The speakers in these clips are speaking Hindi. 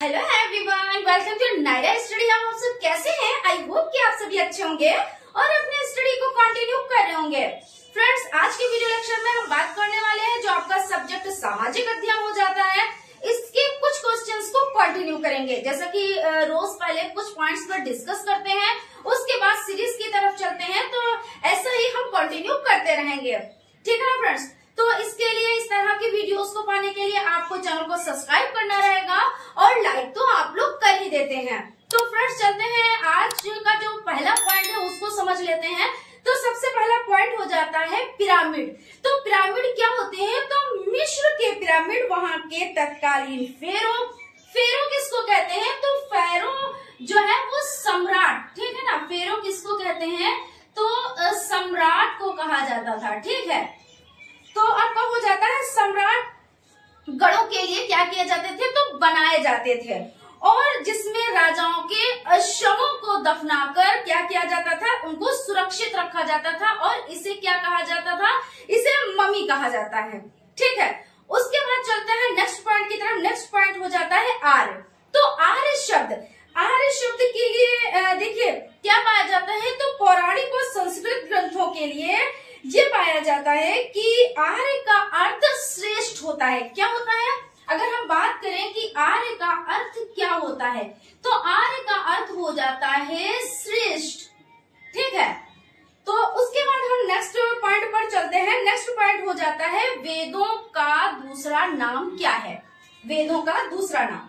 Hello everyone, welcome to Naira study. आप सब कैसे हैं? आई होप कि आप सभी अच्छे होंगे और अपने स्टडी को कंटिन्यू कर रहे होंगे। फ्रेंड्स, आज के वीडियो लेक्चर में हम बात करने वाले हैं जो आपका सब्जेक्ट सामाजिक अध्ययन हो जाता है, इसके कुछ क्वेश्चंस को कंटिन्यू करेंगे। जैसा कि रोज पहले कुछ पॉइंट्स पर डिस्कस करते हैं, उसके बाद सीरीज की तरफ चलते हैं, तो ऐसा ही हम कंटिन्यू करते रहेंगे। ठीक है ना फ्रेंड्स? तो इसके लिए इस तरह की वीडियोस को पाने के लिए आपको चैनल को सब्सक्राइब करना रहेगा और लाइक तो आप लोग कर ही देते हैं। तो फ्रेंड्स, चलते हैं आज का जो पहला पॉइंट है उसको समझ लेते हैं। तो सबसे पहला पॉइंट हो जाता है पिरामिड। तो पिरामिड क्या होते हैं? तो मिस्र के पिरामिड, वहां के तत्कालीन फेरो किसको कहते हैं? तो फेरो जो है वो सम्राट, ठीक है ना। फेरो किसको कहते हैं? तो सम्राट को कहा जाता था। ठीक है, तो आपका हो जाता है सम्राट गढ़ों के लिए क्या किए जाते थे? तो बनाए जाते थे, और जिसमें राजाओं के शवों को दफनाकर क्या किया जाता था? उनको सुरक्षित रखा जाता था, और इसे क्या कहा जाता था? इसे मम्मी कहा जाता है। ठीक है, उसके बाद चलते हैं नेक्स्ट पॉइंट की तरफ। नेक्स्ट पॉइंट हो जाता है आर्य। तो आर्य शब्द के लिए देखिए क्या पाया जाता है? तो पौराणिक और संस्कृत ग्रंथों के लिए ये पाया जाता है कि आर्य का अर्थ श्रेष्ठ होता है। क्या होता है? अगर हम बात करें कि आर्य का अर्थ क्या होता है, तो आर्य का अर्थ हो जाता है श्रेष्ठ। ठीक है, तो उसके बाद हम नेक्स्ट पॉइंट पर चलते हैं। नेक्स्ट पॉइंट हो जाता है वेदों का दूसरा नाम क्या है? वेदों का दूसरा नाम।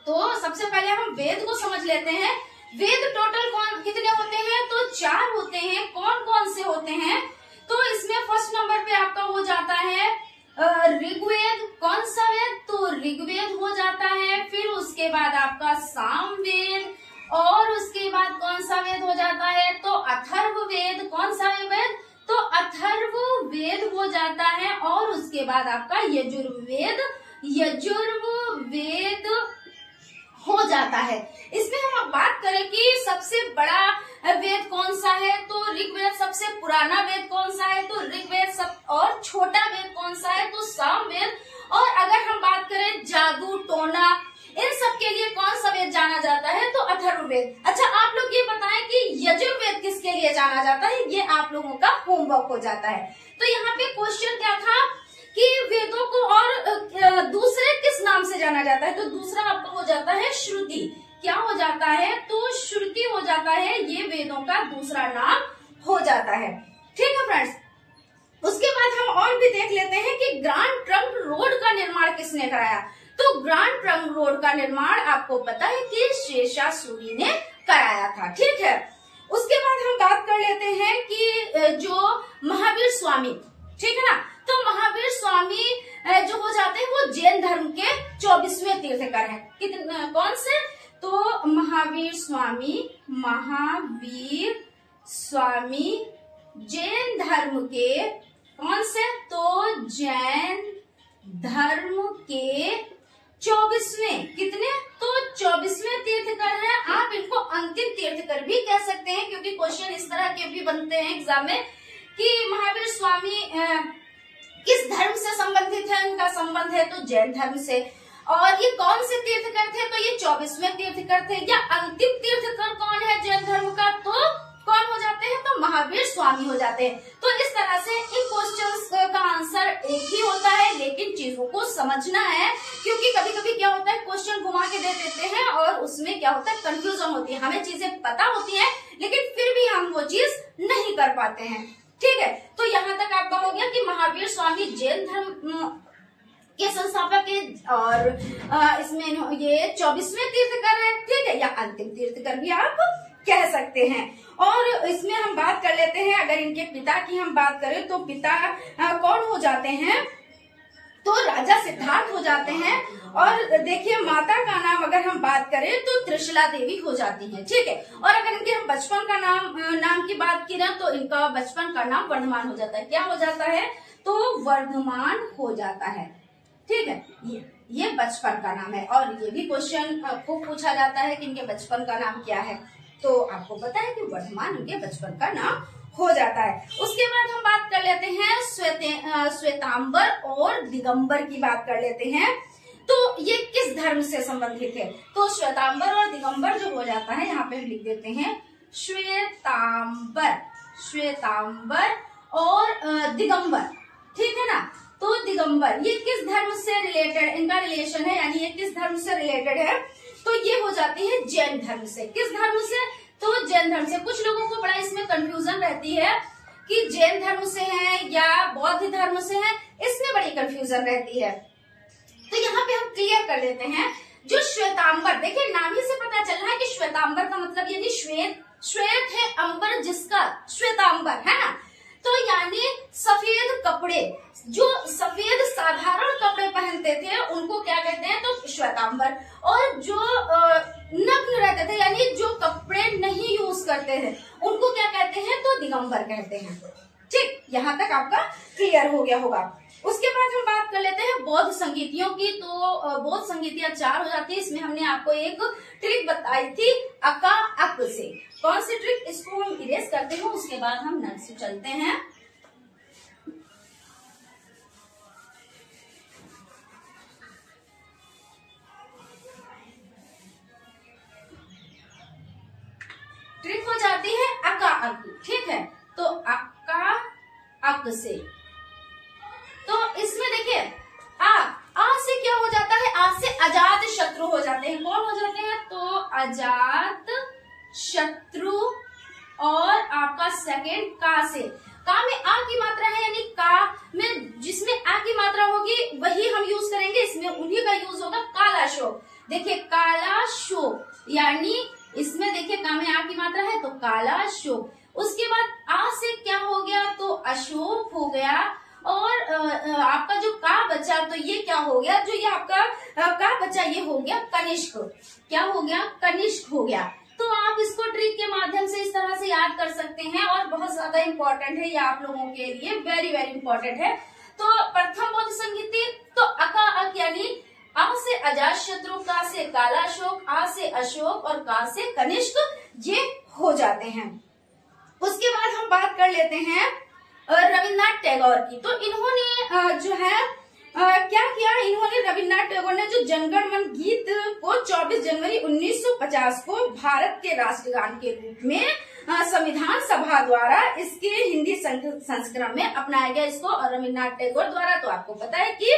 तो सबसे पहले हम वेद को समझ लेते हैं। वेद टोटल कितने होते हैं? तो 4 होते हैं। कौन कौन से होते हैं? तो इसमें फर्स्ट नंबर पे आपका हो जाता है ऋग्वेद। कौन सा वेद? तो ऋग्वेद हो जाता है। फिर उसके बाद आपका सामवेद, और उसके बाद कौन सा वेद हो जाता है? तो अथर्ववेद। कौन सा वेद? तो अथर्ववेद हो जाता है। और उसके बाद आपका यजुर्वेद हो जाता है। इसमें हम अब बात करें कि सबसे बड़ा वेद कौन सा है? तो ऋग्वेद। सबसे पुराना वेद कौन सा है? तो ऋग्वेद। और छोटा वेद कौन सा है? तो सामवेद। और अगर हम बात करें जादू टोना, इन सब के लिए कौन सा वेद जाना जाता है? तो अथर्ववेद। अच्छा, आप लोग ये बताएं कि यजुर्वेद किसके लिए जाना जाता है? ये आप लोगों का होमवर्क हो जाता है। तो यहाँ पे क्वेश्चन क्या था कि वेदों को और दूसरे किस नाम से जाना जाता है? तो दूसरा आपका हो जाता है श्रुति। क्या हो जाता है? तो श्रुति हो जाता है। ये वेदों का दूसरा नाम हो जाता है। ठीक है फ्रेंड्स, उसके बाद हम और भी देख लेते हैं कि ग्रांड ट्रंक रोड का निर्माण किसने कराया? तो ग्रांड ट्रंक रोड का निर्माण आपको पता है कि शेरशाह सूरी ने कराया था। ठीक है, उसके बाद हम बात कर लेते हैं कि जो महावीर स्वामी, ठीक है ना, तो महावीर स्वामी जो हो जाते हैं वो जैन धर्म के 24वें तीर्थंकर हैं। कितने कौन से? तो महावीर स्वामी जैन धर्म के कौन से? तो जैन धर्म के 24वें कितने? तो 24वें तीर्थंकर हैं। आप इनको अंतिम तीर्थंकर भी कह सकते हैं, क्योंकि क्वेश्चन इस तरह के भी बनते हैं एग्जाम में कि महावीर स्वामी किस धर्म से संबंधित है? इनका संबंध है तो जैन धर्म से। और ये कौन से तीर्थंकर थे? तो ये 24वें तीर्थंकर थे। या अंतिम तीर्थंकर कौन है जैन धर्म का? तो कौन हो जाते हैं? तो महावीर स्वामी हो जाते हैं। तो इस तरह से इन क्वेश्चंस का आंसर एक ही होता है, लेकिन चीजों को समझना है, क्योंकि कभी कभी क्या होता है क्वेश्चन घुमा के दे देते हैं और उसमें क्या होता है कंफ्यूजन होती है। हमें चीजें पता होती है, लेकिन फिर भी हम वो चीज नहीं कर पाते हैं। ठीक है, तो यहाँ तक आपका हो गया कि महावीर स्वामी जैन धर्म के संस्थापक है, और इसमें ये 24वें तीर्थंकर है। ठीक है, या अंतिम तीर्थंकर भी आप कह सकते हैं। और इसमें हम बात कर लेते हैं, अगर इनके पिता की हम बात करें तो पिता कौन हो जाते हैं? तो राजा सिद्धार्थ हो जाते हैं। और देखिए माता का नाम अगर हम बात करें तो त्रिशला देवी हो जाती है। ठीक है, और अगर इनके हम बचपन का नाम की बात की ना, तो इनका बचपन का नाम वर्धमान हो जाता है। क्या हो जाता है? तो वर्धमान हो जाता है। ठीक है, ये बचपन का नाम है। और ये भी क्वेश्चन खूब पूछा जाता है कि इनके बचपन का नाम क्या है, तो आपको पता है कि वर्धमान इनके बचपन का नाम हो जाता है। उसके बाद हम बात कर लेते हैं श्वेतांबर और दिगंबर की बात कर लेते हैं। तो ये किस धर्म से संबंधित है? तो श्वेतांबर और दिगंबर जो हो जाता है, यहाँ पे हम लिख देते हैं श्वेतांबर, श्वेतांबर और दिगंबर, ठीक है ना। तो दिगंबर ये किस धर्म से रिलेटेड, इनका रिलेशन है, यानी ये किस धर्म से रिलेटेड है? तो ये हो जाती है जैन धर्म से। किस धर्म से? तो जैन धर्म से। कुछ लोगों को बड़ा इसमें कंफ्यूजन रहती है कि जैन धर्म से है या बौद्ध धर्म से है, इसमें बड़ी कंफ्यूजन रहती है। तो यहाँ पे हम क्लियर कर देते हैं, जो श्वेतांबर, देखिए नाम ही से पता चल रहा है कि श्वेतांबर का मतलब यानी श्वेत, श्वेत है अंबर जिसका, श्वेतांबर है ना। तो यानी सफेद कपड़े, जो सफेद साधारण कपड़े पहनते थे उनको क्या कहते हैं? तो श्वेतांबर। और जो नग्न रहते थे, यानी जो कपड़े नहीं यूज करते थे, उनको क्या कहते हैं? तो दिगंबर कहते हैं। ठीक, यहाँ तक आपका क्लियर हो गया होगा। उसके बाद हम बात कर लेते हैं बौद्ध संगीतियों की। तो बौद्ध संगीतियां 4 हो जाती है। इसमें हमने आपको एक ट्रिक बताई थी अका अक से। कौन सी ट्रिक? इसको हम इरेज करते हैं, उसके बाद हम नेक्स्ट चलते हैं। ट्रिक हो जाती है अका अक, ठीक है। तो अका अक से, तो इसमें देखिए आ से क्या हो जाता है? आ से अजात शत्रु हो जाते हैं। कौन हो जाते हैं? तो अजात शत्रु। और आपका सेकंड का से, का में आ की मात्रा है, यानी का में जिसमें आ की मात्रा होगी वही हम यूज करेंगे, इसमें उन्हीं का यूज होगा। काला शोक, देखिए काला शोक, यानी इसमें देखिए का में आ की मात्रा है तो काला शोक। उसके बाद आ से क्या हो गया? तो अशोक हो गया। और आपका जो का बचा, तो ये क्या हो गया? जो ये आपका का बचा, ये हो गया कनिष्क। क्या हो गया? कनिष्क हो गया। तो आप इसको ट्रिक के माध्यम से इस तरह से याद कर सकते हैं, और बहुत ज्यादा इंपॉर्टेंट है ये आप लोगों के लिए, वेरी वेरी इंपॉर्टेंट है। तो प्रथम बौद्ध संगीति, तो अका अक यानी आ से अजात शत्रु, का से काला अशोक, आ से अशोक और का से कनिष्क, ये हो जाते हैं। उसके बाद हम बात कर लेते हैं रविन्द्रनाथ टैगोर की। तो इन्होंने जो है क्या किया? इन्होंने, रविन्द्रनाथ टैगोर ने जो जनगण मन गीत को 24 जनवरी 1950 को भारत के राष्ट्रगान के रूप में संविधान सभा द्वारा इसके हिंदी संस्करण में अपनाया गया। इसको और रविन्द्रनाथ टैगोर द्वारा, तो आपको पता है कि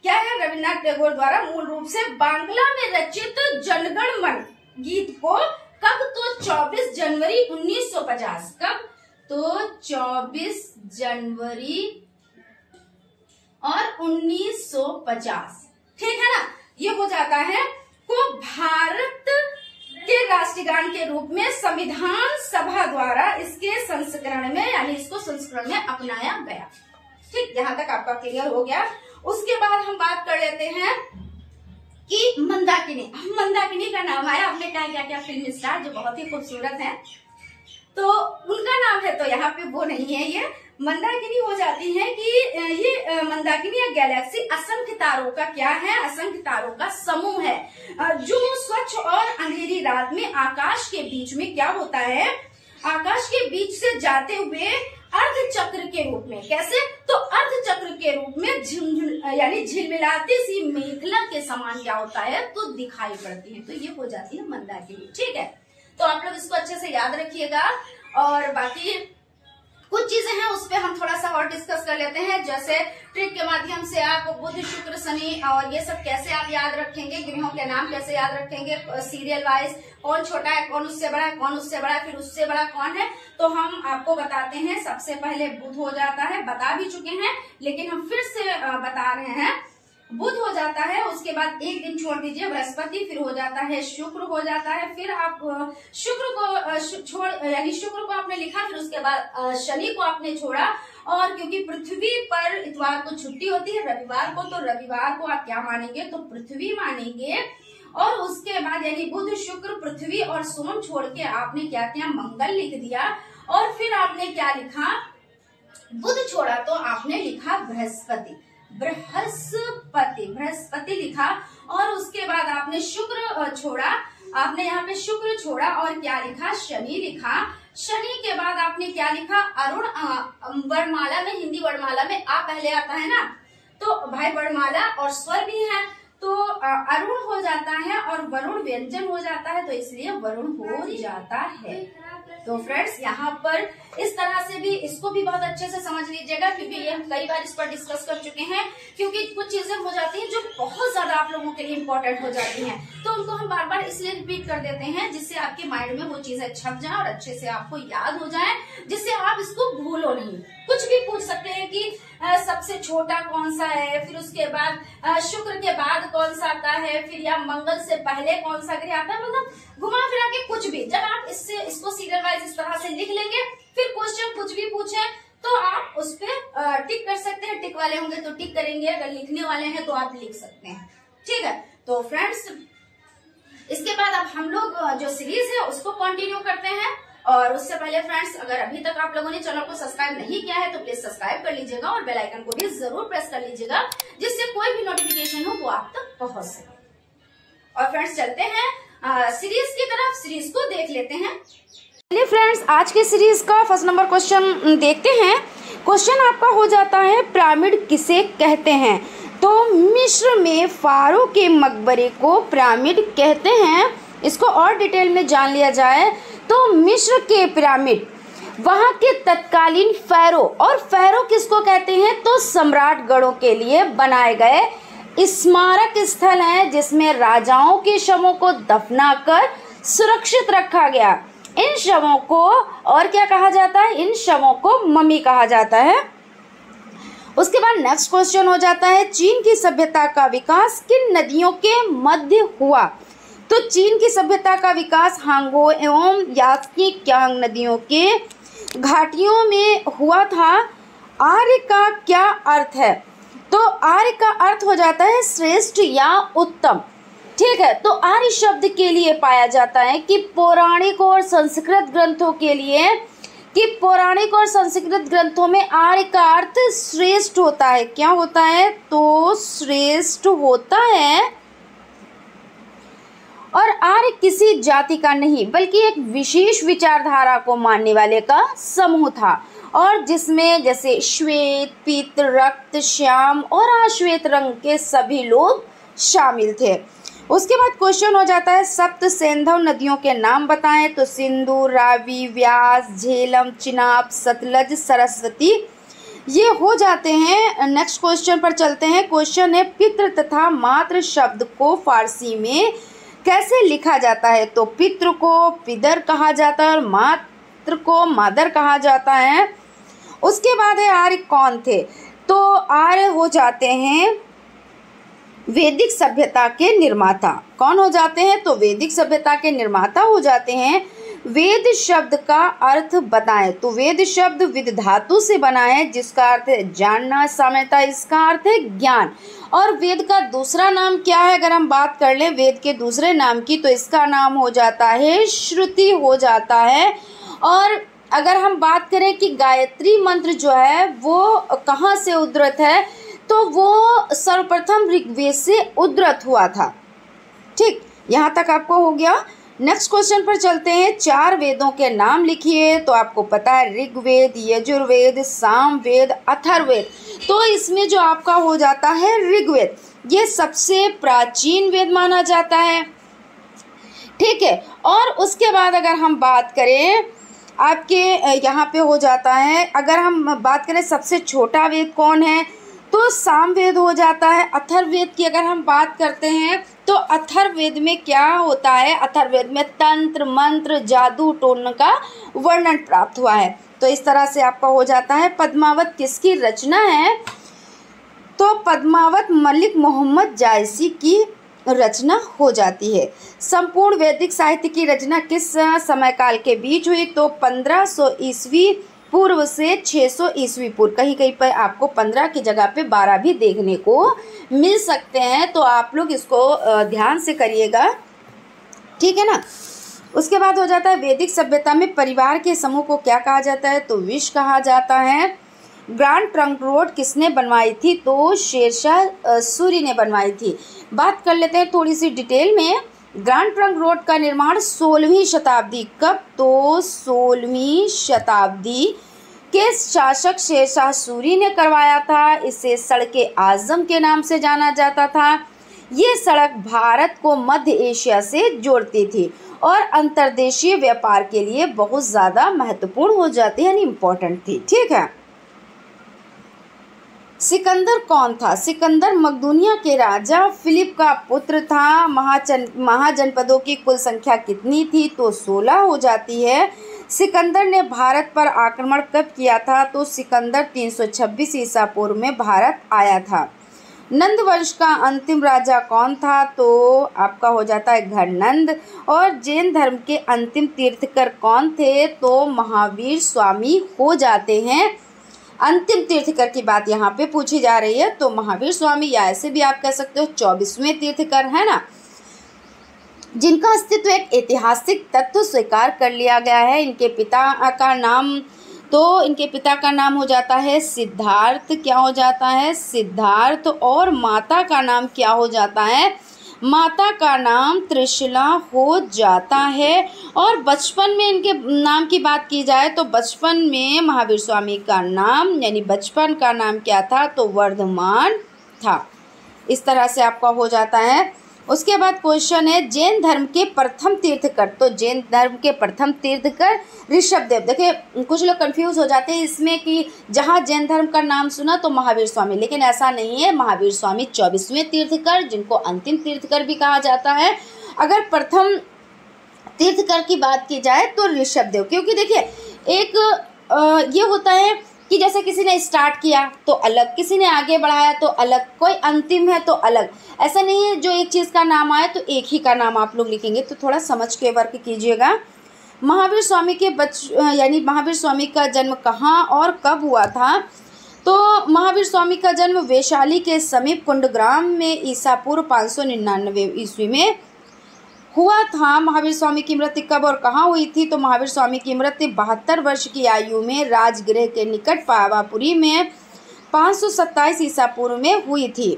क्या है, रविन्द्रनाथ टैगोर द्वारा मूल रूप से बांग्ला में रचित जनगण मन गीत को कब? तो 24 जनवरी 1950। कब? तो 24 जनवरी और 1950, ठीक है ना। ये हो जाता है को भारत के राष्ट्रगान के रूप में संविधान सभा द्वारा इसके संस्करण में, यानी इसको संस्करण में अपनाया गया। ठीक, यहाँ तक आपका क्लियर हो गया। उसके बाद हम बात कर लेते हैं कि मंदाकिनी। मंदाकिनी का नाम आया, आपने कहा क्या क्या फिल्म स्टार जो बहुत ही खूबसूरत है, तो उनका नाम है, तो यहाँ पे वो नहीं है। ये मंदाकिनी हो जाती है कि ये मंदाकिनी या गैलेक्सी असंख्य तारों का क्या है? असंख्य तारों का समूह है, जो स्वच्छ और अंधेरी रात में आकाश के बीच में क्या होता है? आकाश के बीच से जाते हुए अर्ध चक्र के रूप में, कैसे? तो अर्ध चक्र के रूप में यानी झिलमिलाती सी मेखला के समान क्या होता है? तो दिखाई पड़ती है। तो ये हो जाती है मंदाकिनी, ठीक है। तो आप लोग इसको अच्छे से याद रखिएगा। और बाकी कुछ चीजें हैं उस पे हम थोड़ा सा और डिस्कस कर लेते हैं, जैसे ट्रिक के माध्यम से आप बुध शुक्र शनि और ये सब कैसे आप याद रखेंगे, ग्रहों के नाम कैसे याद रखेंगे सीरियल वाइज, कौन छोटा है, कौन उससे बड़ा है, कौन उससे बड़ा है, फिर उससे बड़ा कौन है। तो हम आपको बताते हैं। सबसे पहले बुध हो जाता है, बता भी चुके हैं लेकिन हम फिर से बता रहे हैं। बुध हो जाता है, उसके बाद एक दिन छोड़ दीजिए बृहस्पति, फिर हो जाता है शुक्र हो जाता है, फिर आप शुक्र को छोड़, यानी शुक्र को आपने लिखा, फिर उसके बाद शनि को आपने छोड़ा। और क्योंकि पृथ्वी पर इतवार को छुट्टी होती है, रविवार को, तो रविवार को आप क्या मानेंगे? तो पृथ्वी मानेंगे। और उसके बाद यानी बुध शुक्र पृथ्वी और सोम छोड़ के आपने क्या किया? मंगल लिख दिया। और फिर आपने क्या लिखा? बुध छोड़ा तो आपने लिखा बृहस्पति, बृहस्पति, बृहस्पति लिखा। और उसके बाद आपने शुक्र छोड़ा, आपने यहाँ पे शुक्र छोड़ा और क्या लिखा? शनि लिखा। शनि के बाद आपने क्या लिखा? अरुण। वर्णमाला में, हिंदी वर्णमाला में आ पहले आता है ना, तो भाई वर्णमाला और स्वर भी है, तो अरुण हो जाता है और वरुण व्यंजन हो जाता है, तो इसलिए वरुण हो जाता है। तो फ्रेंड्स यहाँ पर इस तरह से भी इसको भी बहुत अच्छे से समझ लीजिएगा, क्योंकि ये हम कई बार इस पर डिस्कस कर चुके हैं। क्योंकि कुछ चीजें हो जाती हैं जो बहुत ज्यादा आप लोगों के लिए इम्पोर्टेंट हो जाती हैं, तो उनको हम बार बार इसलिए रिपीट कर देते हैं जिससे आपके माइंड में वो चीजें छप जाए और अच्छे से आपको याद हो जाए, जिससे आप इसको भूलो नहीं। कुछ भी पूछ सकते हैं कि सबसे छोटा कौन सा है, फिर उसके बाद शुक्र के बाद कौन सा आता है, फिर या मंगल से पहले कौन सा ग्रह आता है, मतलब घुमा फिरा के कुछ भी। जब आप इसको सीरियल वाइज इस तरह से लिख लेंगे, फिर क्वेश्चन कुछ भी पूछे तो आप उस पर टिक कर सकते हैं। टिक वाले होंगे तो टिक करेंगे, अगर लिखने वाले हैं तो आप लिख सकते हैं। ठीक है, तो फ्रेंड्स इसके बाद अब हम लोग जो सीरीज है उसको कंटिन्यू करते हैं। और उससे पहले फ्रेंड्स, अगर अभी तक आप लोगों ने चैनल को सब्सक्राइब नहीं किया है तो प्लीज सब्सक्राइब कर लीजिएगा और बेल आइकन को भी जरूर प्रेस कर लीजिएगा, जिससे कोई भी नोटिफिकेशन हो वो आप तक पहुंच सके। और फ्रेंड्स चलते हैं सीरीज की तरफ, सीरीज को देख लेते हैं। चलिए फ्रेंड्स, आज के सीरीज का फर्स्ट नंबर क्वेश्चन देखते हैं। क्वेश्चन आपका हो जाता है, पिरामिड किसे कहते हैं? तो मिस्र में फारो के मकबरे को पिरामिड कहते हैं। इसको और डिटेल में जान लिया जाए तो मिस्र के पिरामिड वहाँ के तत्कालीन फैरो, और फैरो किसको कहते हैं तो सम्राटगणों के लिए बनाए गए स्मारक स्थल हैं, जिसमें राजाओं के शवों को दफनाकर सुरक्षित रखा गया। इन शवों को और क्या कहा जाता है? इन शवों को मम्मी कहा जाता है। उसके बाद नेक्स्ट क्वेश्चन हो जाता है, चीन की सभ्यता का विकास किन नदियों के मध्य हुआ? तो चीन की सभ्यता का विकास हांगो एवं यात्की क्यांग नदियों के घाटियों में हुआ था। आर्य का क्या अर्थ है? तो आर्य का अर्थ हो जाता है श्रेष्ठ या उत्तम। ठीक है, तो आर्य शब्द के लिए पाया जाता है कि पौराणिक और संस्कृत ग्रंथों में आर्य का अर्थ श्रेष्ठ होता है। क्या होता है? तो श्रेष्ठ होता है। और आर्य किसी जाति का नहीं बल्कि एक विशेष विचारधारा को मानने वाले का समूह था, और जिसमें जैसे श्वेत, पीत, रक्त, श्याम और अश्वेत रंग के सभी लोग शामिल थे। उसके बाद क्वेश्चन हो जाता है, सप्त सिंधु नदियों के नाम बताएं। तो सिंधु, रावी, व्यास, झेलम, चिनाब, सतलज, सरस्वती ये हो जाते हैं। नेक्स्ट क्वेश्चन पर चलते हैं। क्वेश्चन है, पितृ तथा मातृ शब्द को फारसी में कैसे लिखा जाता है? तो पितृ को पिदर कहा जाता है और मातृ को मादर कहा जाता है। उसके बाद है, आर्य कौन थे? तो आर्य हो जाते हैं वैदिक सभ्यता के निर्माता। कौन हो जाते हैं? तो वैदिक सभ्यता के निर्माता हो जाते हैं। वेद शब्द का अर्थ बताएं। तो वेद शब्द विद धातु से बना है, जिसका अर्थ है जानना, सामान्यतः इसका अर्थ है ज्ञान। और वेद का दूसरा नाम क्या है? अगर हम बात कर लें वेद के दूसरे नाम की, तो इसका नाम हो जाता है श्रुति हो जाता है। और अगर हम बात करें कि गायत्री मंत्र जो है वो कहाँ से उद्धृत है, तो वो सर्वप्रथम ऋग्वेद से उद्धृत हुआ था। ठीक, यहाँ तक आपको हो गया। नेक्स्ट क्वेश्चन पर चलते हैं, 4 वेदों के नाम लिखिए। तो आपको पता है ऋग्वेद, यजुर्वेद, सामवेद, अथर्ववेद। तो इसमें जो आपका हो जाता है ऋग्वेद, ये सबसे प्राचीन वेद माना जाता है। ठीक है, और उसके बाद अगर हम बात करें आपके यहाँ पे हो जाता है, अगर हम बात करें सबसे छोटा वेद कौन है, तो सामवेद हो जाता है। अथर्ववेद की अगर हम बात करते हैं तो अथर्ववेद में क्या होता है? अथर्ववेद में तंत्र, मंत्र, जादू, टोन का वर्णन प्राप्त हुआ है। तो इस तरह से आपका हो जाता है। पद्मावत किसकी रचना है? तो पद्मावत मलिक मोहम्मद जायसी की रचना हो जाती है। संपूर्ण वैदिक साहित्य की रचना किस समय काल के बीच हुई? तो 1500 ईस्वी पूर्व से 600 ईस्वी पूर्व। कहीं कहीं पर आपको 15 की जगह पे 12 भी देखने को मिल सकते हैं, तो आप लोग इसको ध्यान से करिएगा। ठीक है ना। उसके बाद हो जाता है, वैदिक सभ्यता में परिवार के समूह को क्या कहा जाता है? तो विश कहा जाता है। ग्रैंड ट्रंक रोड किसने बनवाई थी? तो शेरशाह सूरी ने बनवाई थी। बात कर लेते हैं थोड़ी सी डिटेल में। ग्रैंड ट्रंक रोड का निर्माण 16वीं शताब्दी, कब? तो 16वीं शताब्दी के शासक शेरशाह सूरी ने करवाया था। इसे सड़के आजम के नाम से जाना जाता था। ये सड़क भारत को मध्य एशिया से जोड़ती थी और अंतर्देशीय व्यापार के लिए बहुत ज़्यादा महत्वपूर्ण हो जाती है, यानी इम्पोर्टेंट थी। ठीक है। सिकंदर कौन था? सिकंदर मकदूनिया के राजा फिलिप का पुत्र था। महाजनपदों की कुल संख्या कितनी थी? तो 16 हो जाती है। सिकंदर ने भारत पर आक्रमण कब किया था? तो सिकंदर 326 ईसा पूर्व में भारत आया था। नंद वंश का अंतिम राजा कौन था? तो आपका हो जाता है घननंद। और जैन धर्म के अंतिम तीर्थकर कौन थे? तो महावीर स्वामी हो जाते हैं। अंतिम तीर्थकर की बात यहाँ पे पूछी जा रही है, तो महावीर स्वामी, या ऐसे भी आप कह सकते हो 24वें तीर्थकर, है ना, जिनका अस्तित्व एक ऐतिहासिक तथ्य स्वीकार कर लिया गया है। इनके पिता का नाम, तो इनके पिता का नाम हो जाता है सिद्धार्थ। क्या हो जाता है? सिद्धार्थ। और माता का नाम क्या हो जाता है? माता का नाम त्रिशला हो जाता है। और बचपन में इनके नाम की बात की जाए तो बचपन में महावीर स्वामी का नाम, यानी बचपन का नाम क्या था? तो वर्धमान था। इस तरह से आपका हो जाता है। उसके बाद क्वेश्चन है जैन धर्म के प्रथम तीर्थकर। तो जैन धर्म के प्रथम तीर्थकर ऋषभदेव। देखिए कुछ लोग कंफ्यूज हो जाते हैं इसमें कि जहाँ जैन धर्म का नाम सुना तो महावीर स्वामी, लेकिन ऐसा नहीं है। महावीर स्वामी 24वें तीर्थकर, जिनको अंतिम तीर्थकर भी कहा जाता है। अगर प्रथम तीर्थकर की बात की जाए तो ऋषभदेव, क्योंकि देखिए एक ये होता है कि जैसे किसी ने स्टार्ट किया तो अलग, किसी ने आगे बढ़ाया तो अलग, कोई अंतिम है तो अलग। ऐसा नहीं है जो एक चीज़ का नाम आए तो एक ही का नाम आप लोग लिखेंगे, तो थोड़ा समझ के वर्क कीजिएगा। महावीर स्वामी के यानी महावीर स्वामी का जन्म कहाँ और कब हुआ था? तो महावीर स्वामी का जन्म वैशाली के समीप कुंडग्राम में ईसा पूर्व 599 ईस्वी में हुआ था। महावीर स्वामी की मृत्यु कब और कहाँ हुई थी? तो महावीर स्वामी की मृत्यु 72 वर्ष की आयु में राजगृह के निकट पावापुरी में 527 ईसा पूर्व में हुई थी।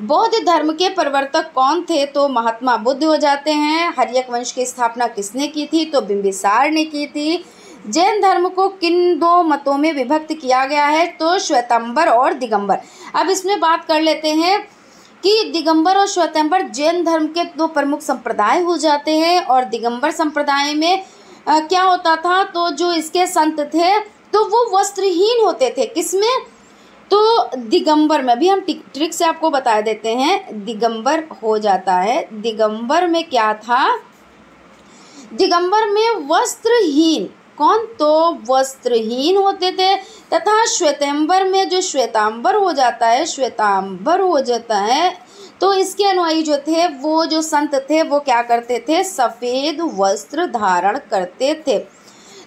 बौद्ध धर्म के प्रवर्तक कौन थे? तो महात्मा बुद्ध हो जाते हैं। हर्यक वंश की स्थापना किसने की थी? तो बिंबिसार ने की थी। जैन धर्म को किन दो मतों में विभक्त किया गया है? तो श्वेतांबर और दिगंबर। अब इसमें बात कर लेते हैं कि दिगंबर और श्वेतांबर जैन धर्म के दो प्रमुख संप्रदाय हो जाते हैं। और दिगंबर संप्रदाय में क्या होता था? तो जो इसके संत थे तो वो वस्त्रहीन होते थे। किसमें? तो दिगंबर में। भी हम ट्रिक से आपको बता देते हैं। दिगंबर हो जाता है। दिगंबर में क्या था? दिगंबर में वस्त्रहीन। कौन? तो वस्त्रहीन होते थे। तथा श्वेतांबर में जो श्वेतांबर हो जाता है, श्वेतांबर हो जाता है, तो इसके अनुयायी जो थे, वो जो संत थे, वो क्या करते थे? सफ़ेद वस्त्र धारण करते थे।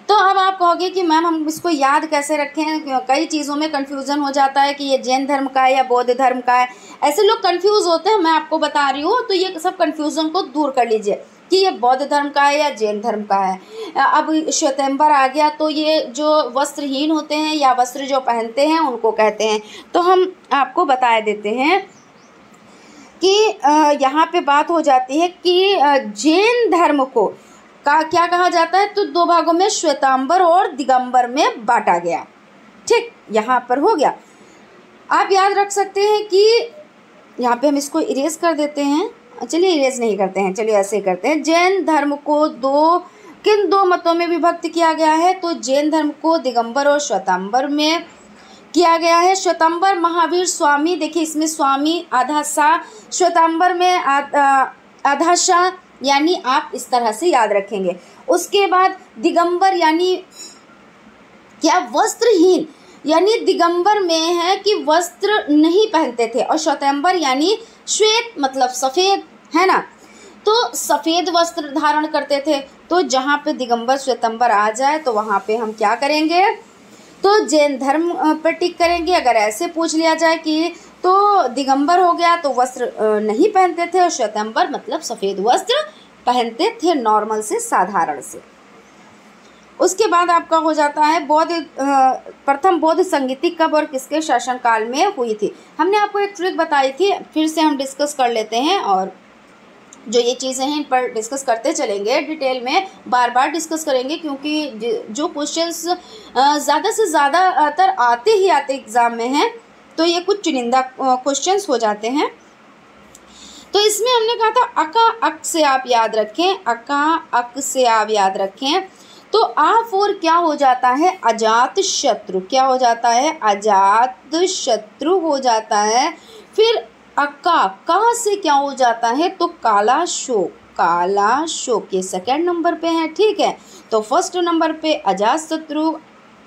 तो अब आप कहोगे कि मैम हम इसको याद कैसे रखें? कई चीज़ों में कन्फ्यूज़न हो जाता है कि ये जैन धर्म का है या बौद्ध धर्म का है। ऐसे लोग कन्फ्यूज़ होते हैं, मैं आपको बता रही हूँ। तो ये सब कन्फ्यूज़न को दूर कर लीजिए कि ये बौद्ध धर्म का है या जैन धर्म का है। अब श्वेतांबर आ गया तो ये जो वस्त्रहीन होते हैं या वस्त्र जो पहनते हैं उनको कहते हैं। तो हम आपको बता देते हैं कि यहाँ पे बात हो जाती है कि जैन धर्म को क्या कहा जाता है? तो दो भागों में श्वेतांबर और दिगंबर में बांटा गया। ठीक, यहाँ पर हो गया। आप याद रख सकते हैं कि यहाँ पे हम इसको इरेज कर देते हैं। चलिए इरेज नहीं करते हैं, चलिए ऐसे करते हैं। जैन धर्म को किन दो मतों में विभक्त किया गया है? तो जैन धर्म को दिगंबर और श्वेतांबर में किया गया है। श्वेतांबर महावीर स्वामी, देखिए इसमें स्वामी आधा सा, श्वेतांबर में आधा सा, यानी आप इस तरह से याद रखेंगे। उसके बाद दिगंबर यानी क्या? वस्त्रहीन, यानी दिगंबर में है कि वस्त्र नहीं पहनते थे। और श्वेतांबर यानी श्वेत मतलब सफ़ेद, है ना, तो सफ़ेद वस्त्र धारण करते थे। तो जहाँ पे दिगंबर श्वेतांबर आ जाए तो वहाँ पे हम क्या करेंगे? तो जैन धर्म पर टिक करेंगे। अगर ऐसे पूछ लिया जाए कि तो दिगंबर हो गया तो वस्त्र नहीं पहनते थे, और श्वेतांबर मतलब सफ़ेद वस्त्र पहनते थे, नॉर्मल से, साधारण से। उसके बाद आपका हो जाता है प्रथम बौद्ध संगीति कब और किसके शासनकाल में हुई थी? हमने आपको एक ट्रिक बताई थी, फिर से हम डिस्कस कर लेते हैं। और जो ये चीज़ें हैं इन पर डिस्कस करते चलेंगे, डिटेल में बार बार डिस्कस करेंगे, क्योंकि जो क्वेश्चंस ज़्यादा से ज़्यादातर आते ही आते एग्ज़ाम में हैं, तो ये कुछ चुनिंदा क्वेश्चंस हो जाते हैं। तो इसमें हमने कहा था अका अक से आप याद रखें, अका अक से आप याद रखें। तो आ फोर क्या हो जाता है, अजात शत्रु। क्या हो जाता है, अजात शत्रु हो जाता है। फिर अका का से क्या हो जाता है, तो काला शोक। काला शोक ये सेकंड नंबर पे है, ठीक है। तो फर्स्ट नंबर पे अजात शत्रु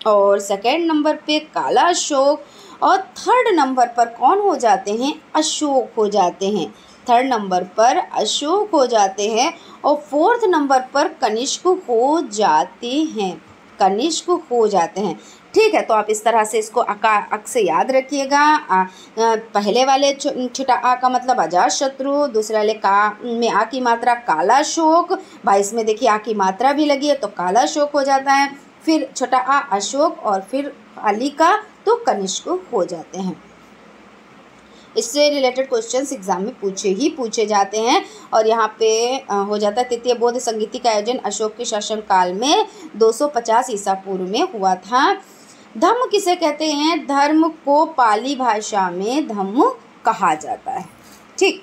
और सेकंड नंबर पे काला शोक और थर्ड नंबर पर कौन हो जाते हैं, अशोक हो जाते हैं। थर्ड नंबर पर अशोक हो जाते हैं और फोर्थ नंबर पर कनिष्क हो जाते हैं। कनिष्क हो जाते हैं, ठीक है। तो आप इस तरह से इसको अका अक से याद रखिएगा। पहले वाले छोटा आ का मतलब अजात शत्रु, दूसरे वाले का में आ की मात्रा काला शोक, 22 में देखिए आ की मात्रा भी लगी है तो काला शोक हो जाता है। फिर छोटा आ अशोक और फिर अली का तो कनिष्क हो जाते हैं। इससे रिलेटेड क्वेश्चंस एग्जाम में पूछे जाते हैं। और यहाँ पे हो जाता है तृतीय बौद्ध संगीति का आयोजन अशोक के शासनकाल में 250 ईसा पूर्व में हुआ था। धम्म किसे कहते हैं, धर्म को पाली भाषा में धम्म कहा जाता है, ठीक।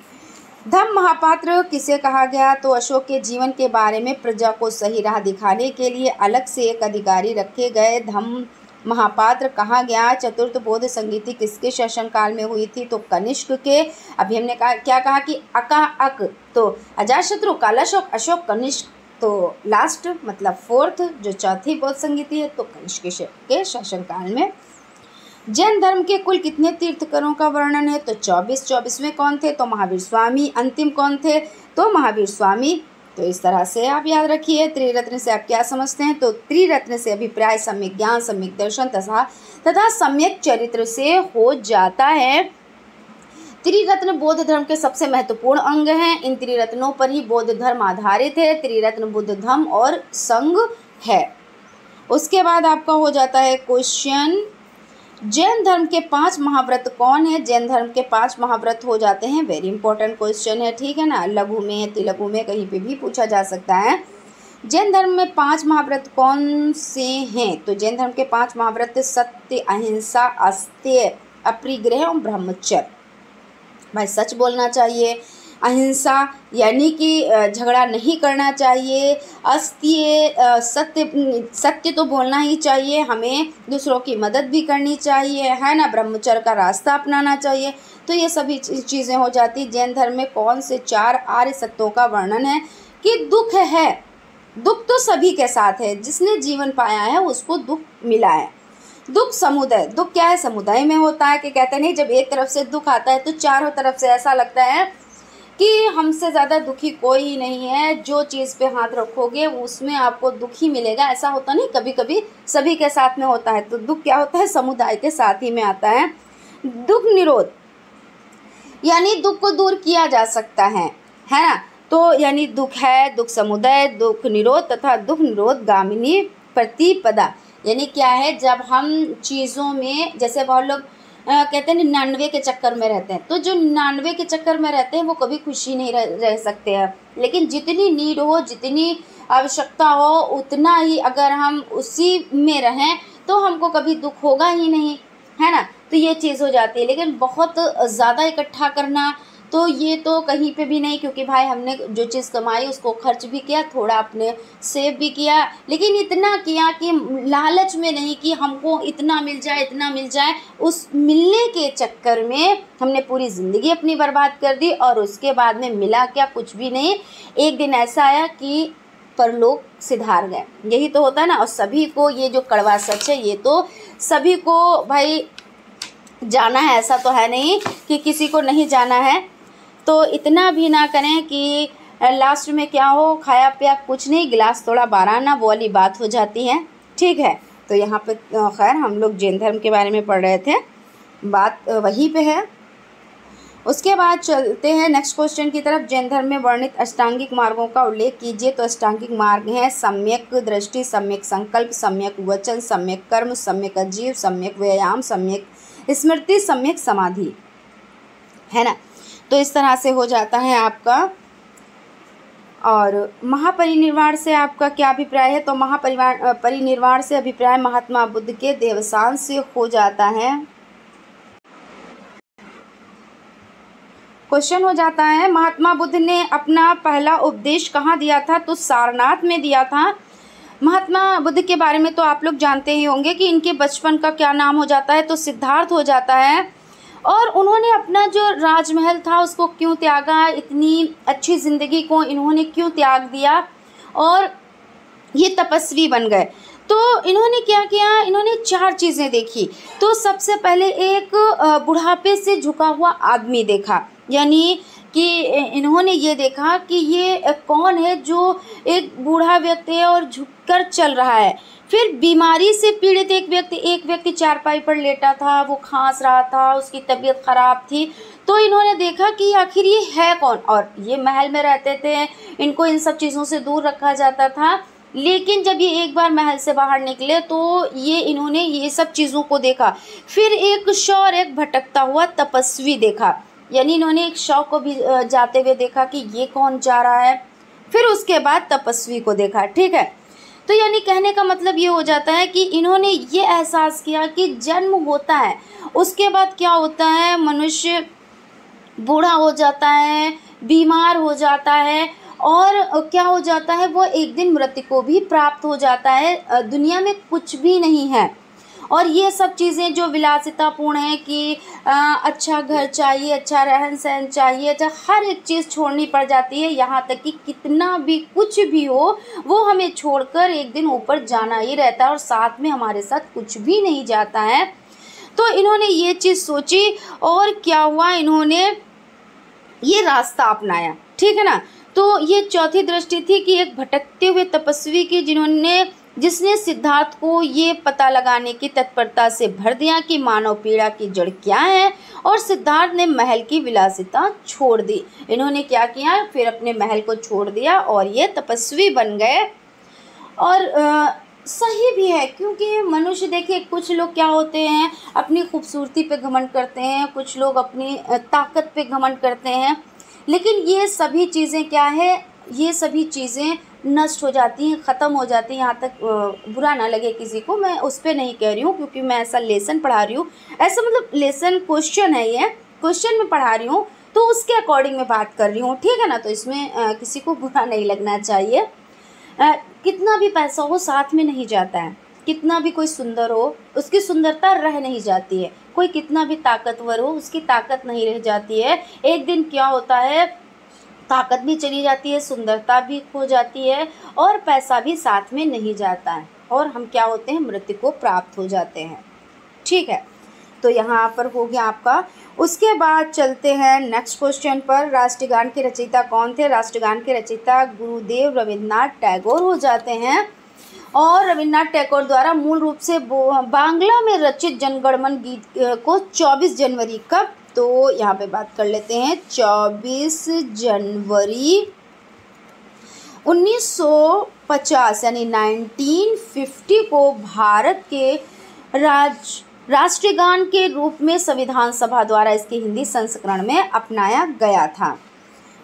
धम्म महापात्र किसे कहा गया, तो अशोक के जीवन के बारे में प्रजा को सही राह दिखाने के लिए अलग से एक अधिकारी रखे गए, धम्म महापात्र कहा गया। चतुर्थ बौद्ध संगीति किसके शासनकाल में हुई थी, तो कनिष्क के। अभी हमने कहा क्या कहा कि अका अक, तो अजातशत्रु, कालाशोक, अशोक, कनिष्क। तो लास्ट मतलब फोर्थ जो चौथी बौद्ध संगीति है तो कनिष्क के शासनकाल में। जैन धर्म के कुल कितने तीर्थंकरों का वर्णन है, तो 24वें कौन थे, तो महावीर स्वामी। अंतिम कौन थे, तो महावीर स्वामी। तो इस तरह से आप याद रखिए। त्रिरत्न से आप क्या समझते हैं, तो त्रिरत्न से अभिप्राय सम्यक ज्ञान, सम्यक दर्शन तथा सम्यक चरित्र से हो जाता है। त्रिरत्न बौद्ध धर्म के सबसे महत्वपूर्ण अंग हैं। इन त्रिरत्नों पर ही बौद्ध धर्म आधारित है। त्रिरत्न बुद्ध धर्म और संघ है। उसके बाद आपका हो जाता है क्वेश्चन, जैन धर्म के 5 महाव्रत कौन है। जैन धर्म के 5 महाव्रत हो जाते हैं, वेरी इंपॉर्टेंट क्वेश्चन है, ठीक है ना। लघु में, तिलघु में, कहीं पे भी पूछा जा सकता है। जैन धर्म में 5 महाव्रत कौन से हैं, तो जैन धर्म के 5 महाव्रत सत्य, अहिंसा, अस्तेय, अपरिग्रह और ब्रह्मचर्य। भाई सच बोलना चाहिए, अहिंसा यानी कि झगड़ा नहीं करना चाहिए, अस्तेय सत्य तो बोलना ही चाहिए, हमें दूसरों की मदद भी करनी चाहिए, है ना, ब्रह्मचर्य का रास्ता अपनाना चाहिए। तो ये सभी चीज़ें हो जाती। जैन धर्म में कौन से 4 आर्य सत्यों का वर्णन है, कि दुख है, दुख तो सभी के साथ है, जिसने जीवन पाया है उसको दुख मिला है। दुख समुदाय, दुख क्या है, समुदाय में होता है। कि कहते नहीं जब एक तरफ से दुख आता है तो चारों तरफ से ऐसा लगता है कि हमसे ज़्यादा दुखी कोई ही नहीं है, जो चीज़ पे हाथ रखोगे उसमें आपको दुख ही मिलेगा। ऐसा होता नहीं, कभी कभी सभी के साथ में होता है। तो दुख क्या होता है, समुदाय के साथ ही में आता है। दुख निरोध यानी दुख को दूर किया जा सकता है ना। तो यानी दुख है, दुख समुदाय, दुख निरोध तथा दुख निरोध गामिनी प्रतिपदा। यानी क्या है, जब हम चीज़ों में, जैसे बहुत लोग कहते हैं 99 के चक्कर में रहते हैं, तो जो 99 के चक्कर में रहते हैं वो कभी खुशी नहीं रह सकते हैं। लेकिन जितनी नीड हो, जितनी आवश्यकता हो, उतना ही अगर हम उसी में रहें तो हमको कभी दुख होगा ही नहीं, है ना। तो ये चीज़ हो जाती है। लेकिन बहुत ज़्यादा इकट्ठा करना तो ये तो कहीं पे भी नहीं, क्योंकि भाई हमने जो चीज़ कमाई उसको खर्च भी किया, थोड़ा अपने सेव भी किया, लेकिन इतना किया कि लालच में नहीं कि हमको इतना मिल जाए, इतना मिल जाए। उस मिलने के चक्कर में हमने पूरी ज़िंदगी अपनी बर्बाद कर दी और उसके बाद में मिला क्या, कुछ भी नहीं। एक दिन ऐसा आया कि परलोक सिधार गए, यही तो होता है ना। और सभी को ये जो कड़वा सच है, ये तो सभी को भाई जाना है, ऐसा तो है नहीं कि किसी को नहीं जाना है। तो इतना भी ना करें कि लास्ट में क्या हो, खाया पिया कुछ नहीं, गिलास थोड़ा बाराना, वो वाली बात हो जाती है, ठीक है। तो यहाँ पे खैर हम लोग जैन धर्म के बारे में पढ़ रहे थे, बात वहीं पे है। उसके बाद चलते हैं नेक्स्ट क्वेश्चन की तरफ। जैन धर्म में वर्णित अष्टांगिक मार्गों का उल्लेख कीजिए। तो अष्टांगिक मार्ग हैं सम्यक दृष्टि, सम्यक संकल्प, सम्यक वचन, सम्यक कर्म, सम्यक आजीव, सम्यक व्यायाम, सम्यक स्मृति, सम्यक समाधि, है ना। तो इस तरह से हो जाता है आपका। और महापरिनिर्वाण से आपका क्या अभिप्राय है, तो परिनिर्वाण से अभिप्राय महात्मा बुद्ध के देवसान से हो जाता है। क्वेश्चन हो जाता है, महात्मा बुद्ध ने अपना पहला उपदेश कहाँ दिया था? तो सारनाथ में दिया था। महात्मा बुद्ध के बारे में तो आप लोग जानते ही होंगे कि इनके बचपन का क्या नाम हो जाता है? तो सिद्धार्थ हो जाता है। और उन्होंने अपना जो राजमहल था उसको क्यों त्यागा? इतनी अच्छी ज़िंदगी को इन्होंने क्यों त्याग दिया? और ये तपस्वी बन गए। तो इन्होंने क्या किया? इन्होंने 4 चीज़ें देखी। तो सबसे पहले एक बुढ़ापे से झुका हुआ आदमी देखा, यानी कि इन्होंने ये देखा कि ये कौन है जो एक बूढ़ा व्यक्ति है और झुककर चल रहा है। फिर बीमारी से पीड़ित एक व्यक्ति चारपाई पर लेटा था, वो खांस रहा था, उसकी तबीयत ख़राब थी। तो इन्होंने देखा कि आखिर ये है कौन? और ये महल में रहते थे, इनको इन सब चीज़ों से दूर रखा जाता था। लेकिन जब ये एक बार महल से बाहर निकले तो इन्होंने ये सब चीज़ों को देखा। फिर एक शव और एक भटकता हुआ तपस्वी देखा, यानी इन्होंने एक शव को भी जाते हुए देखा कि ये कौन जा रहा है। फिर उसके बाद तपस्वी को देखा। ठीक है, तो यानी कहने का मतलब ये हो जाता है कि इन्होंने ये एहसास किया कि जन्म होता है, उसके बाद क्या होता है? मनुष्य बूढ़ा हो जाता है, बीमार हो जाता है, और क्या हो जाता है? वो एक दिन मृत्यु को भी प्राप्त हो जाता है। दुनिया में कुछ भी नहीं है। और ये सब चीज़ें जो विलासितापूर्ण है कि अच्छा घर चाहिए, अच्छा रहन सहन चाहिए, अच्छा हर एक चीज़ छोड़नी पड़ जाती है। यहाँ तक कि कितना भी कुछ भी हो वो हमें छोड़कर एक दिन ऊपर जाना ही रहता है, और साथ में हमारे साथ कुछ भी नहीं जाता है। तो इन्होंने ये चीज़ सोची और क्या हुआ? इन्होंने ये रास्ता अपनाया। ठीक है ना? तो ये चौथी दृष्टि थी कि एक भटकते हुए तपस्वी की, जिसने सिद्धार्थ को ये पता लगाने की तत्परता से भर दिया कि मानव पीड़ा की जड़ क्या है, और सिद्धार्थ ने महल की विलासिता छोड़ दी। इन्होंने क्या किया? फिर अपने महल को छोड़ दिया और ये तपस्वी बन गए। और सही भी है, क्योंकि मनुष्य देखिए, कुछ लोग क्या होते हैं, अपनी खूबसूरती पे घमंड करते हैं, कुछ लोग अपनी ताकत पे घमंड करते हैं, लेकिन ये सभी चीज़ें क्या है? ये सभी चीज़ें नष्ट हो जाती हैं, ख़त्म हो जाती हैं। यहाँ तक बुरा ना लगे किसी को, मैं उस पर नहीं कह रही हूँ, क्योंकि मैं ऐसा लेसन पढ़ा रही हूँ, ऐसा मतलब लेसन क्वेश्चन है, ये क्वेश्चन में पढ़ा रही हूँ, तो उसके अकॉर्डिंग मैं बात कर रही हूँ। ठीक है ना? तो इसमें किसी को बुरा नहीं लगना चाहिए। कितना भी पैसा हो साथ में नहीं जाता है, कितना भी कोई सुंदर हो उसकी सुंदरता रह नहीं जाती है, कोई कितना भी ताकतवर हो उसकी ताकत नहीं रह जाती है। एक दिन क्या होता है? ताकत भी चली जाती है, सुंदरता भी खो जाती है, और पैसा भी साथ में नहीं जाता है, और हम क्या होते हैं? मृत्यु को प्राप्त हो जाते हैं। ठीक है, तो यहाँ पर हो गया आपका। उसके बाद चलते हैं नेक्स्ट क्वेश्चन पर। राष्ट्रगान के रचयिता कौन थे? राष्ट्रगान के रचयिता गुरुदेव रविन्द्रनाथ टैगोर हो जाते हैं। और रविन्द्रनाथ टैगोर द्वारा मूल रूप से बांग्ला में रचित जनगणमन गीत को 24 जनवरी कब? तो यहाँ पे बात कर लेते हैं। 24 जनवरी 1950 यानी 1950 को भारत के राष्ट्रगान के रूप में संविधान सभा द्वारा इसके हिंदी संस्करण में अपनाया गया था।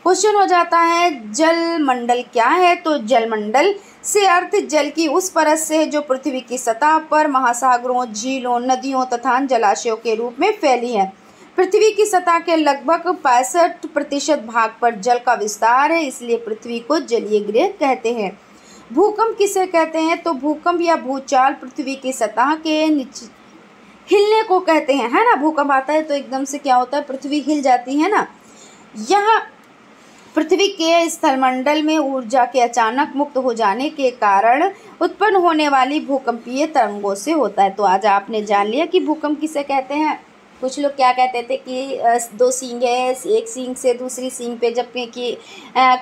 क्वेश्चन हो जाता है, जल मंडल क्या है? तो जल मंडल से अर्थ जल की उस परत से है जो पृथ्वी की सतह पर महासागरों, झीलों, नदियों तथा जलाशयों के रूप में फैली है। पृथ्वी की सतह के लगभग 65% भाग पर जल का विस्तार है, इसलिए पृथ्वी को जलीय गृह कहते हैं। भूकंप किसे कहते हैं? तो भूकंप या भूचाल पृथ्वी की सतह के नीचे हिलने को कहते हैं, है ना? भूकंप आता है तो एकदम से क्या होता है? पृथ्वी हिल जाती है ना। यह पृथ्वी के स्थलमंडल में ऊर्जा के अचानक मुक्त हो जाने के कारण उत्पन्न होने वाली भूकंपीय तरंगों से होता है। तो आज आपने जान लिया कि भूकंप किसे कहते हैं। कुछ लोग क्या कहते थे कि 2 सींग है, एक सींग से दूसरी सींग पे जब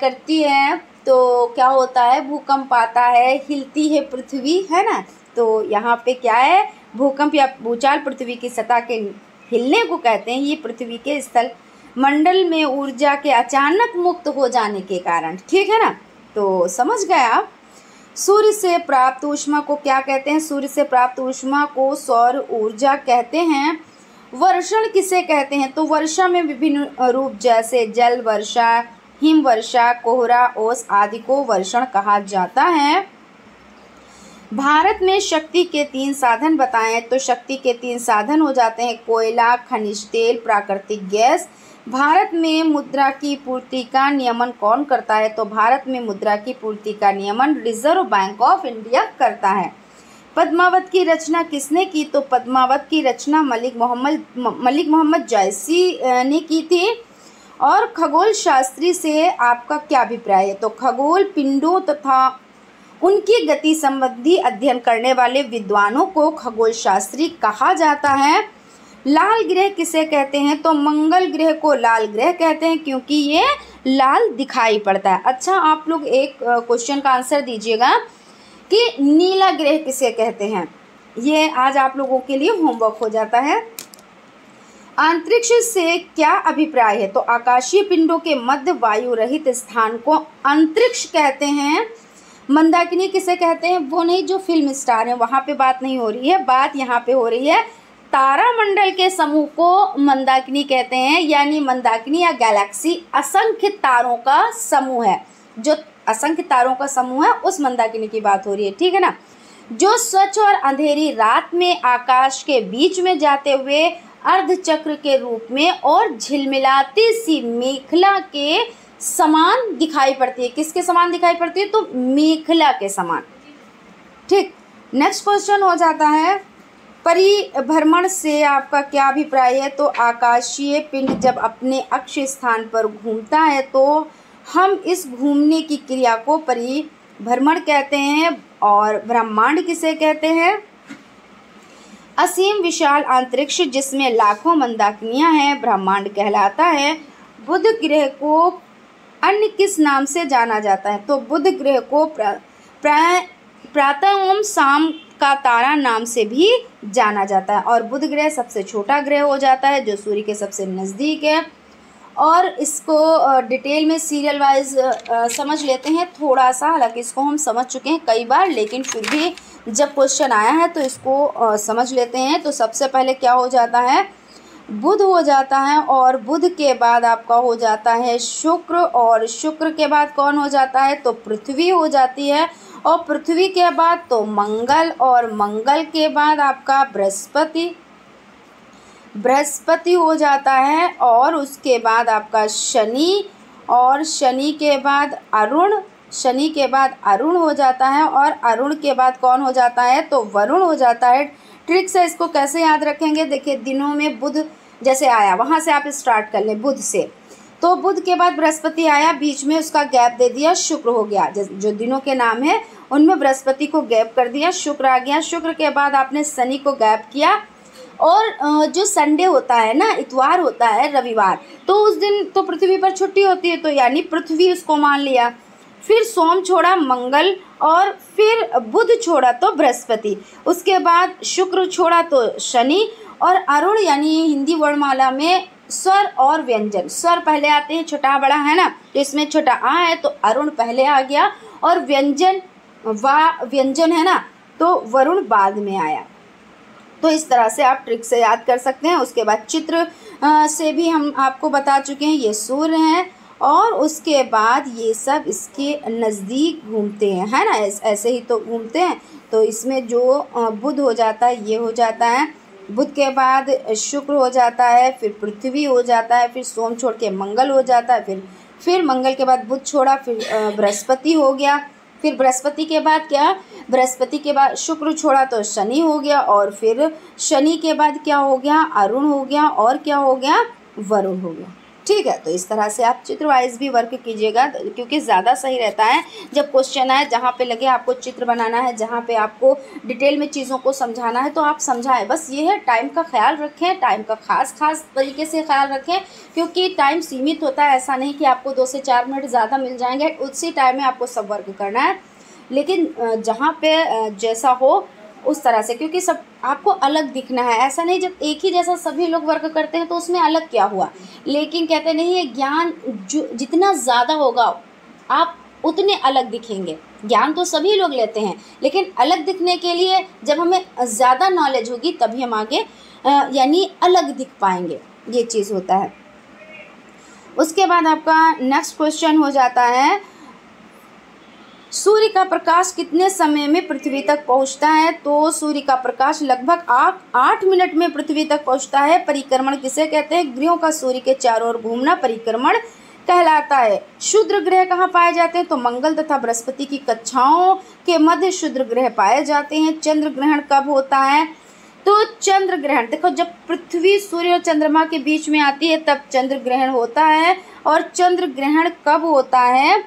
करती है तो क्या होता है? भूकंप आता है, हिलती है पृथ्वी, है ना। तो यहाँ पे क्या है? भूकंप या भूचाल पृथ्वी की सतह के हिलने को कहते हैं। ये पृथ्वी के स्थल मंडल में ऊर्जा के अचानक मुक्त हो जाने के कारण। ठीक है ना? तो समझ गए आप। सूर्य से प्राप्त ऊष्मा को क्या कहते हैं? सूर्य से प्राप्त ऊष्मा को सौर ऊर्जा कहते हैं। वर्षण किसे कहते हैं? तो वर्षा में विभिन्न रूप जैसे जल वर्षा, हिम वर्षा, कोहरा, ओस आदि को वर्षण कहा जाता है। भारत में शक्ति के 3 साधन बताएं। तो शक्ति के 3 साधन हो जाते हैं कोयला, खनिज तेल, प्राकृतिक गैस। भारत में मुद्रा की पूर्ति का नियमन कौन करता है? तो भारत में मुद्रा की पूर्ति का नियमन रिजर्व बैंक ऑफ इंडिया करता है। पद्मावत की रचना किसने की? तो पद्मावत की रचना मलिक मोहम्मद जायसी ने की थी। और खगोल शास्त्री से आपका क्या अभिप्राय है? तो खगोल पिंडों तथा उनकी गति संबंधी अध्ययन करने वाले विद्वानों को खगोल शास्त्री कहा जाता है। लाल ग्रह किसे कहते हैं? तो मंगल ग्रह को लाल ग्रह कहते हैं क्योंकि ये लाल दिखाई पड़ता है। अच्छा, आप लोग एक क्वेश्चन का आंसर दीजिएगा कि नीला ग्रह किसे कहते हैं। ये आज आप लोगों के लिए होमवर्क हो जाता है। अंतरिक्ष से क्या अभिप्राय है? तो आकाशीय पिंडों के मध्य वायु रहित स्थान को अंतरिक्ष कहते हैं। मंदाकिनी किसे कहते हैं? वो नहीं जो फिल्म स्टार हैं, वहाँ पे बात नहीं हो रही है, बात यहाँ पे हो रही है तारामंडल के समूह को मंदाकिनी कहते हैं। यानी मंदाकिनी या गैलेक्सी असंख्य तारों का समूह है। जो असंख्य तारों का समूह है उस मंदाकिनी की बात हो रही है, ठीक है ना। जो स्वच्छ और अंधेरी रात में आकाश के बीच में जाते हुए अर्धचक्र के रूप में और झिलमिलाती सी मेखला के समान दिखाई पड़ती है। किसके समान दिखाई पड़ती है? तो मेखला के समान। ठीक, नेक्स्ट क्वेश्चन हो जाता है परिभ्रमण से आपका क्या अभिप्राय है? तो आकाशीय पिंड जब अपने अक्ष स्थान पर घूमता है तो हम इस घूमने की क्रिया को परिभ्रमण कहते हैं। और ब्रह्मांड किसे कहते हैं? असीम विशाल अंतरिक्ष जिसमें लाखों मंदाकिनियां हैं ब्रह्मांड कहलाता है। बुध ग्रह को अन्य किस नाम से जाना जाता है? तो बुध ग्रह को प्रातः एवं शाम का तारा नाम से भी जाना जाता है। और बुध ग्रह सबसे छोटा ग्रह हो जाता है जो सूर्य के सबसे नज़दीक है। और इसको डिटेल में सीरियल वाइज समझ लेते हैं थोड़ा सा। हालांकि इसको हम समझ चुके हैं कई बार, लेकिन फिर भी जब क्वेश्चन आया है तो इसको समझ लेते हैं। तो सबसे पहले क्या हो जाता है? बुध हो जाता है। और बुध के बाद आपका हो जाता है शुक्र। और शुक्र के बाद कौन हो जाता है? तो पृथ्वी हो जाती है। और पृथ्वी के बाद तो मंगल। और मंगल के बाद आपका बृहस्पति हो जाता है। और उसके बाद आपका शनि। और शनि के बाद अरुण हो जाता है। और अरुण के बाद कौन हो जाता है? तो वरुण हो जाता है। ट्रिक से इसको कैसे याद रखेंगे? देखिए, दिनों में बुध जैसे आया वहाँ से आप स्टार्ट कर लें बुध से। तो बुध के बाद बृहस्पति आया, बीच में उसका गैप दे दिया, शुक्र हो गया। जो दिनों के नाम है उनमें बृहस्पति को गैप कर दिया, शुक्र आ गया। शुक्र के बाद आपने शनि को गैप किया। और जो संडे होता है ना, इतवार होता है, रविवार, तो उस दिन तो पृथ्वी पर छुट्टी होती है, तो यानी पृथ्वी उसको मान लिया। फिर सोम छोड़ा मंगल। और फिर बुध छोड़ा तो बृहस्पति। उसके बाद शुक्र छोड़ा तो शनि। और अरुण यानी हिंदी वर्णमाला में स्वर और व्यंजन, स्वर पहले आते हैं, छोटा बड़ा है ना, तो इसमें छोटा आ है तो अरुण पहले आ गया। और व्यंजन है ना, तो वरुण बाद में आया। तो इस तरह से आप ट्रिक से याद कर सकते हैं। उसके बाद चित्र से भी हम आपको बता चुके हैं, ये सूर्य हैं। और उसके बाद ये सब इसके नज़दीक घूमते हैं, है ना, ऐसे ही तो घूमते हैं। तो इसमें जो बुध हो जाता है ये हो जाता है। बुध के बाद शुक्र हो जाता है, फिर पृथ्वी हो जाता है, फिर सोम छोड़ के मंगल हो जाता है, फिर मंगल के बाद बुध छोड़ा, फिर बृहस्पति हो गया। फिर बृहस्पति के बाद क्या? बृहस्पति के बाद शुक्र छोड़ा तो शनि हो गया। और फिर शनि के बाद क्या हो गया? अरुण हो गया। और क्या हो गया? वरुण हो गया। ठीक है, तो इस तरह से आप चित्र वाइज भी वर्क कीजिएगा, क्योंकि ज़्यादा सही रहता है जब क्वेश्चन आए जहाँ पे लगे आपको चित्र बनाना है, जहाँ पे आपको डिटेल में चीज़ों को समझाना है तो आप समझाएं। बस ये है, टाइम का ख्याल रखें, टाइम का खास तरीके से ख्याल रखें, क्योंकि टाइम सीमित होता है। ऐसा नहीं कि आपको 2 से 4 मिनट ज़्यादा मिल जाएंगे, उसी टाइम में आपको सब वर्क करना है। लेकिन जहाँ पे जैसा हो उस तरह से, क्योंकि सब आपको अलग दिखना है। ऐसा नहीं जब एक ही जैसा सभी लोग वर्क करते हैं तो उसमें अलग क्या हुआ। लेकिन कहते नहीं है, ज्ञान जितना ज़्यादा होगा आप उतने अलग दिखेंगे। ज्ञान तो सभी लोग लेते हैं, लेकिन अलग दिखने के लिए जब हमें ज़्यादा नॉलेज होगी तभी हम आगे यानी अलग दिख पाएंगे, ये चीज़ होता है। उसके बाद आपका नेक्स्ट क्वेश्चन हो जाता है सूर्य का प्रकाश कितने समय में पृथ्वी तक पहुंचता है? तो सूर्य का प्रकाश लगभग 8 मिनट में पृथ्वी तक पहुंचता है। परिक्रमण किसे कहते हैं? ग्रहों का सूर्य के चारों ओर घूमना परिक्रमण कहलाता है। क्षुद्र ग्रह कहाँ पाए जाते हैं? तो मंगल तथा बृहस्पति की कक्षाओं के मध्य क्षुद्र ग्रह पाए जाते हैं। चंद्र ग्रहण कब होता है? तो चंद्र ग्रहण देखो, जब पृथ्वी सूर्य और चंद्रमा के बीच में आती है तब चंद्र ग्रहण होता है। और चंद्र ग्रहण कब होता है?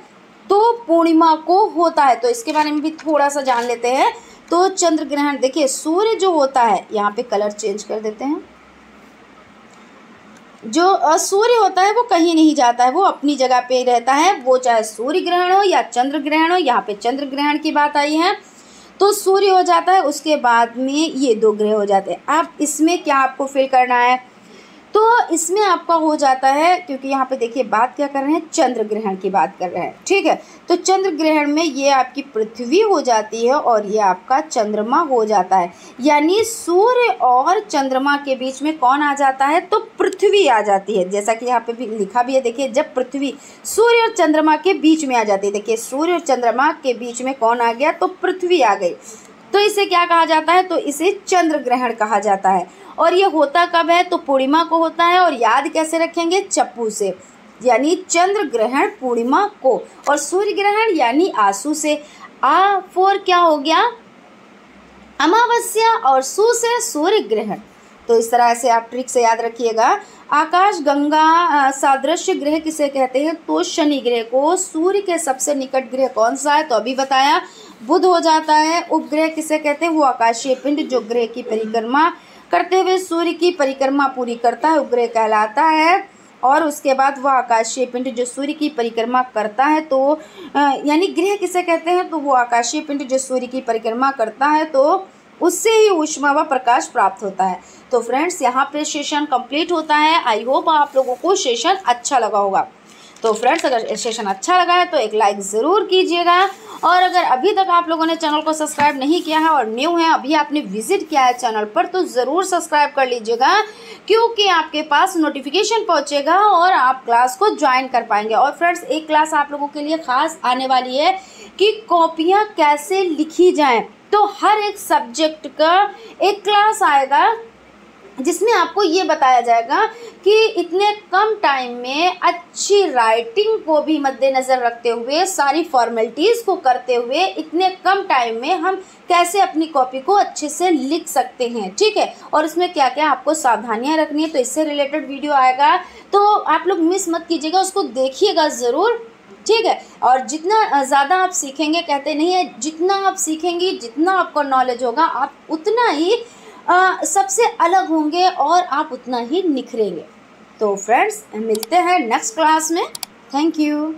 तो पूर्णिमा को होता है। तो इसके बारे में भी थोड़ा सा जान लेते हैं। तो चंद्र ग्रहण देखिए, सूर्य जो होता है, यहाँ पे कलर चेंज कर देते हैं, जो सूर्य होता है वो कहीं नहीं जाता है, वो अपनी जगह पे रहता है। वो चाहे सूर्य ग्रहण हो या चंद्र ग्रहण हो, यहाँ पे चंद्र ग्रहण की बात आई है। तो सूर्य हो जाता है, उसके बाद में ये 2 ग्रह हो जाते हैं। अब इसमें क्या आपको फिल करना है? तो इसमें आपका हो जाता है, क्योंकि यहाँ पे देखिए बात क्या कर रहे हैं? चंद्र ग्रहण की बात कर रहे हैं, ठीक है। तो चंद्र ग्रहण में ये आपकी पृथ्वी हो जाती है और ये आपका चंद्रमा हो जाता है। यानी सूर्य और चंद्रमा के बीच में कौन आ जाता है? तो पृथ्वी आ जाती है। जैसा कि यहाँ पे भी लिखा भी है, देखिए, जब पृथ्वी सूर्य और चंद्रमा के बीच में आ जाती है। देखिए, सूर्य और चंद्रमा के बीच में कौन आ गया? तो पृथ्वी आ गई। तो इसे क्या कहा जाता है? तो इसे चंद्र ग्रहण कहा जाता है। और ये होता कब है? तो पूर्णिमा को होता है। और याद कैसे रखेंगे? चप्पू से, यानी चंद्र ग्रहण पूर्णिमा को, और सूर्य ग्रहण यानी आसू से। आ फोर क्या हो गया? अमावस्या, और सू से सूर्य ग्रहण। तो इस तरह से आप ट्रिक से याद रखिएगा। आकाश गंगा सादृश्य ग्रह किसे कहते हैं? तो शनि ग्रह को। सूर्य के सबसे निकट ग्रह कौन सा है? तो अभी बताया, बुध हो जाता है। उपग्रह किसे कहते हैं? वो आकाशीय पिंड जो ग्रह की परिक्रमा करते हुए सूर्य की परिक्रमा पूरी करता है, उपग्रह कहलाता है। और उसके बाद वह आकाशीय पिंड जो सूर्य की परिक्रमा करता है, तो यानी ग्रह किसे कहते हैं? तो वो आकाशीय पिंड जो सूर्य की परिक्रमा करता है, तो उससे ही ऊष्मा व प्रकाश प्राप्त होता है। तो फ्रेंड्स, यहाँ पे सेशन कंप्लीट होता है। आई होप आप लोगों को सेशन अच्छा लगा होगा। तो फ्रेंड्स, अगर सेशन अच्छा लगा है तो एक लाइक ज़रूर कीजिएगा। और अगर अभी तक आप लोगों ने चैनल को सब्सक्राइब नहीं किया है और न्यू है, अभी आपने विजिट किया है चैनल पर, तो ज़रूर सब्सक्राइब कर लीजिएगा, क्योंकि आपके पास नोटिफिकेशन पहुंचेगा और आप क्लास को ज्वाइन कर पाएंगे। और फ्रेंड्स, एक क्लास आप लोगों के लिए ख़ास आने वाली है कि कॉपियाँ कैसे लिखी जाएँ। तो हर एक सब्जेक्ट का एक क्लास आएगा जिसमें आपको ये बताया जाएगा कि इतने कम टाइम में अच्छी राइटिंग को भी मद्देनज़र रखते हुए, सारी फॉर्मेलिटीज़ को करते हुए, इतने कम टाइम में हम कैसे अपनी कॉपी को अच्छे से लिख सकते हैं, ठीक है। और इसमें क्या क्या आपको सावधानियां रखनी है, तो इससे रिलेटेड वीडियो आएगा, तो आप लोग मिस मत कीजिएगा, उसको देखिएगा ज़रूर, ठीक है। और जितना ज़्यादा आप सीखेंगे, कहते नहीं है, जितना आप सीखेंगी, जितना आपको नॉलेज होगा, आप उतना ही सबसे अलग होंगे और आप उतना ही निखरेंगे। तो फ्रेंड्स, मिलते हैं नेक्स्ट क्लास में। Thank you.